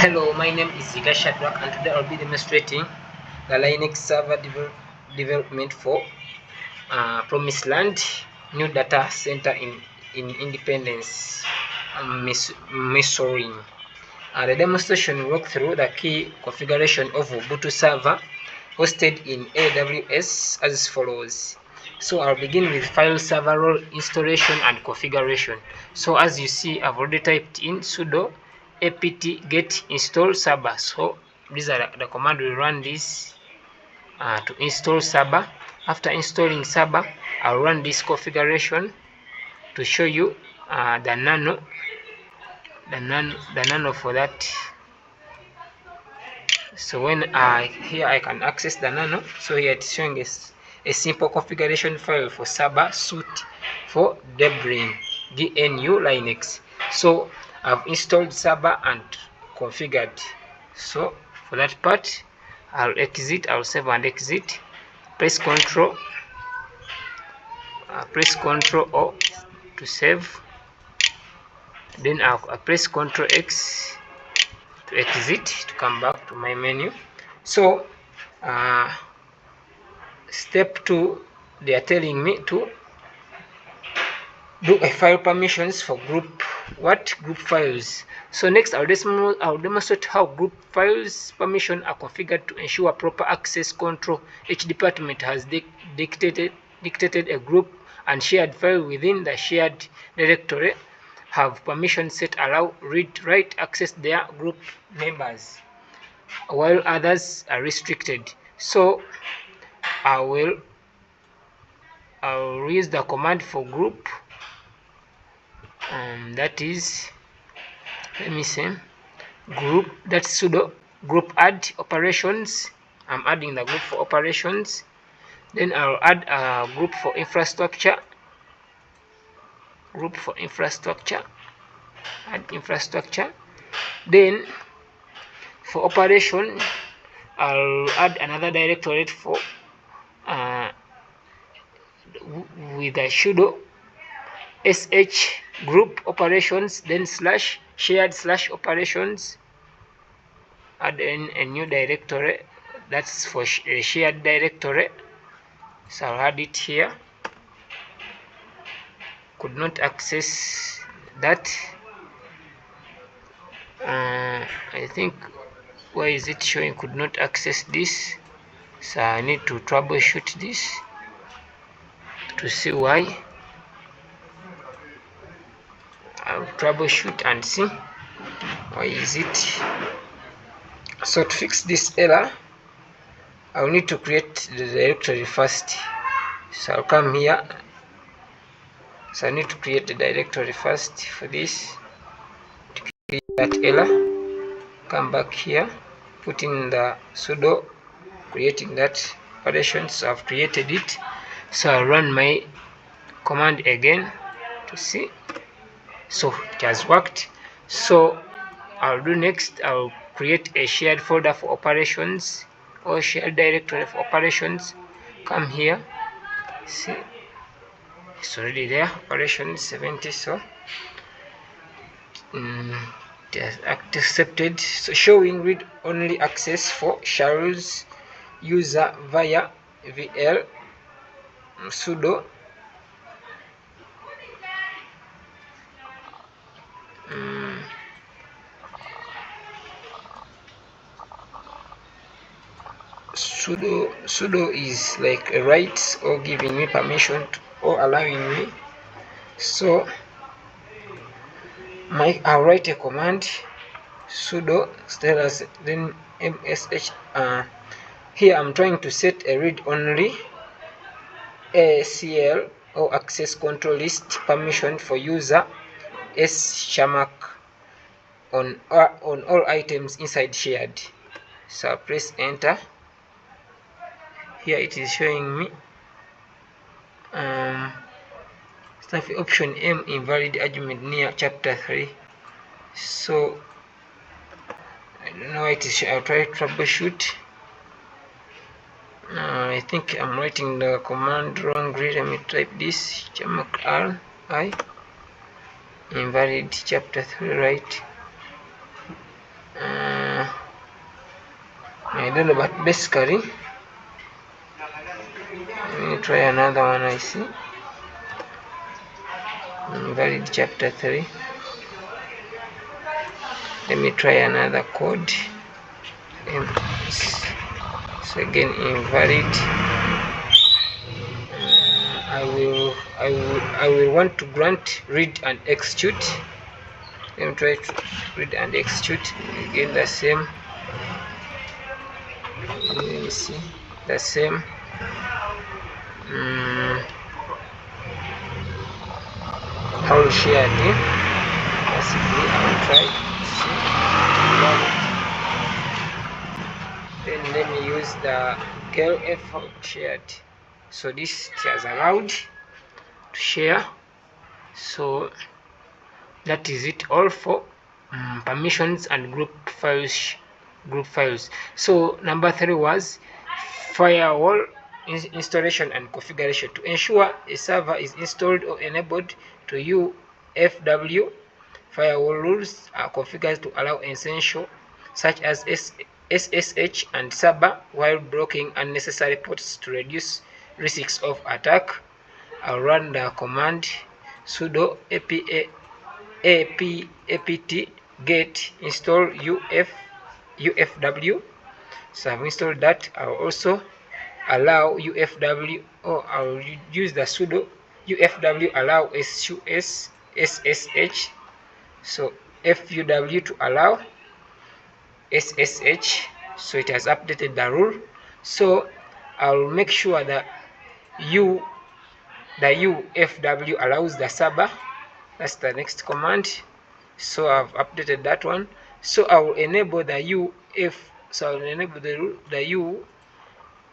Hello, my name is Ziga Shadrack, and today I'll be demonstrating the Linux server development for Promised Land New Data Center in Independence, Missouri. The demonstration will walk through the key configuration of Ubuntu server hosted in AWS as follows. So I'll begin with file server role installation and configuration. So as you see, I've already typed in sudo apt get install server. So these are the command we run this to install server. After installing server, I'll run this configuration to show you the nano for that. So when here I can access the nano. So here it's showing us a simple configuration file for server suite for Debian GNU Linux. So I've installed server and configured. So for that part, I'll save and exit. Press Ctrl O to save. Then I'll press Ctrl X to exit, to come back to my menu. So step 2, they are telling me to do a file permissions for group files. So next I'll demonstrate how group files permission are configured to ensure proper access control. Each department has dictated a group and shared file within the shared directory have permission set allow read write access their group members, while others are restricted. So I'll use the command for group, that is, let me say group, that's sudo group add operations. I'm adding the group for operations. Then I'll add a group for infrastructure, add infrastructure. Then for operation, I'll add another directorate for with a sudo sh group operations, then slash shared slash operations. Add in a new directory, that's for a shared directory. So I'll add it here. Could not access that. I think, why is it showing could not access this? So I need to troubleshoot this to see why. I'll troubleshoot and see why is it. So to fix this error, I'll need to create the directory first. So I'll come here. So I need to create the directory first for this. To create that error, come back here, put in the sudo, creating that operation. So I've created it. So I'll run my command again to see. So it has worked. So I'll do next, I'll create a shared folder for operations, or shared directory for operations. Come here, see, it's already there, operations 70. So it has accepted. So showing read only access for shells user via vl sudo sudo is like a right, or giving me permission to, or allowing me. So I'll write a command sudo status, then msh. Here I'm trying to set a read only ACL or access control list permission for user shamak on all items inside shared. So I'll press enter. Here it is showing me stuff option M invalid argument near chapter 3. So I don't know what it is. I'll try to troubleshoot. I think I'm writing the command wrongly. Let me type this chamak RI invalid chapter 3, right? I don't know, but basically let me try another one. I see invalid chapter 3. Let me try another code. So again invalid. I will want to grant read and execute. Let me try to read and execute. Again the same. Let me see the same. How to share it? Basically, I will try to see. Then let me use the KLF shared. So this has allowed to share. So that is it all for permissions and group files. So number 3 was firewall installation and configuration. To ensure a server is installed or enabled to UFW, firewall rules are configured to allow essential such as SSH and SABA while blocking unnecessary ports to reduce risks of attack. I'll run the command sudo apt get install UFW. So I've installed that. I'll also allow UFW, or I'll use the sudo UFW allow SUS SSH. So FUW to allow SSH. So it has updated the rule. So I'll make sure that the UFW allows the server. That's the next command. So I've updated that one. So I will enable the I'll enable the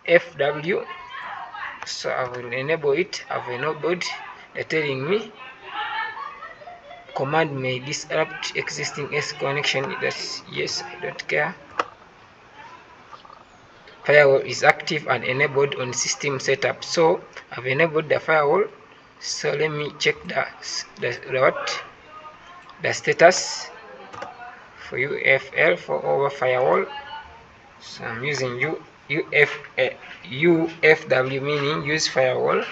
UFW. So I will enable it. I've enabled. They're telling me command may disrupt existing S connection. That's yes, I don't care. Firewall is active and enabled on system setup. So I've enabled the firewall. So let me check the status for UFL for our firewall. So I'm using UFW, meaning use firewall.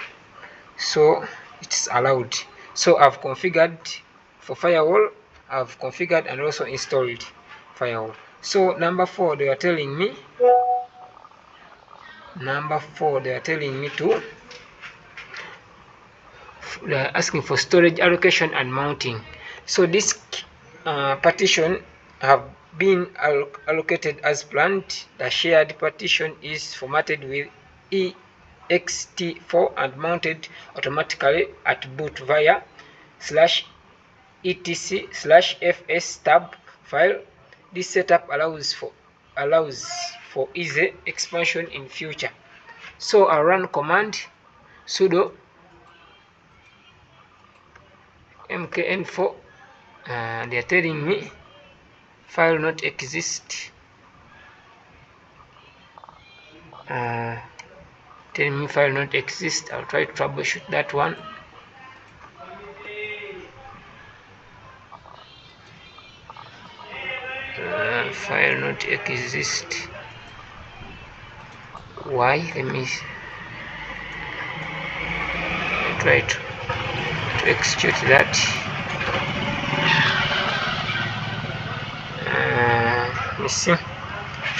So it's allowed. So I've configured for firewall. I've configured and also installed firewall. So number 4, they are telling me. They're asking for storage allocation and mounting. So this partition have been allocated as planned. The shared partition is formatted with ext4 and mounted automatically at boot via /etc/fs tab file. This setup allows for easy expansion in future. So I'll run command sudo mkn4. They are telling me file not exist. Telling me file not exist. I'll try to troubleshoot that one. File not exist. Why? Let me try to execute that. Let me see if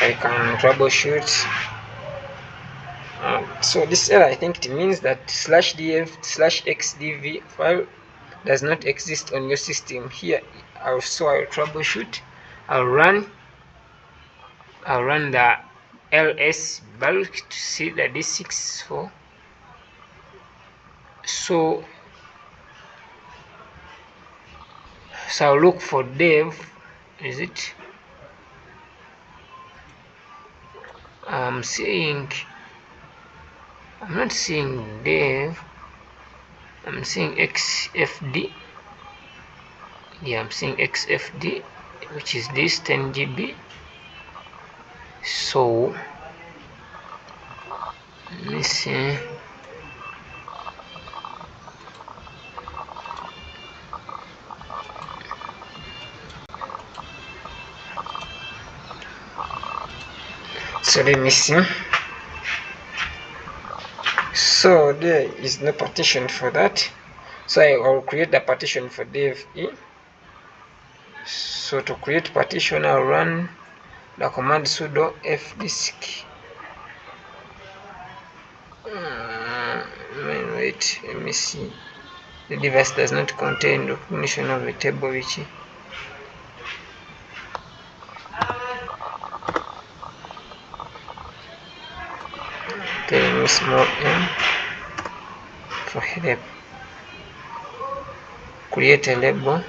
I can troubleshoot. So this error, I think it means that /df/xdv file does not exist on your system. Here also I'll troubleshoot. I'll run the ls bulk to see the d64. So I'll look for dev. Is it? I'm not seeing dev. I'm seeing xfd. Yeah, I'm seeing xfd, which is this 10 GB. So let me see. So let me see. So there is no partition for that, so I will create the partition for dev e. So to create partition, I'll run the command sudo fdisk. Wait, let me see. The device does not contain documentation of a table which telling me small m for help. Create a label.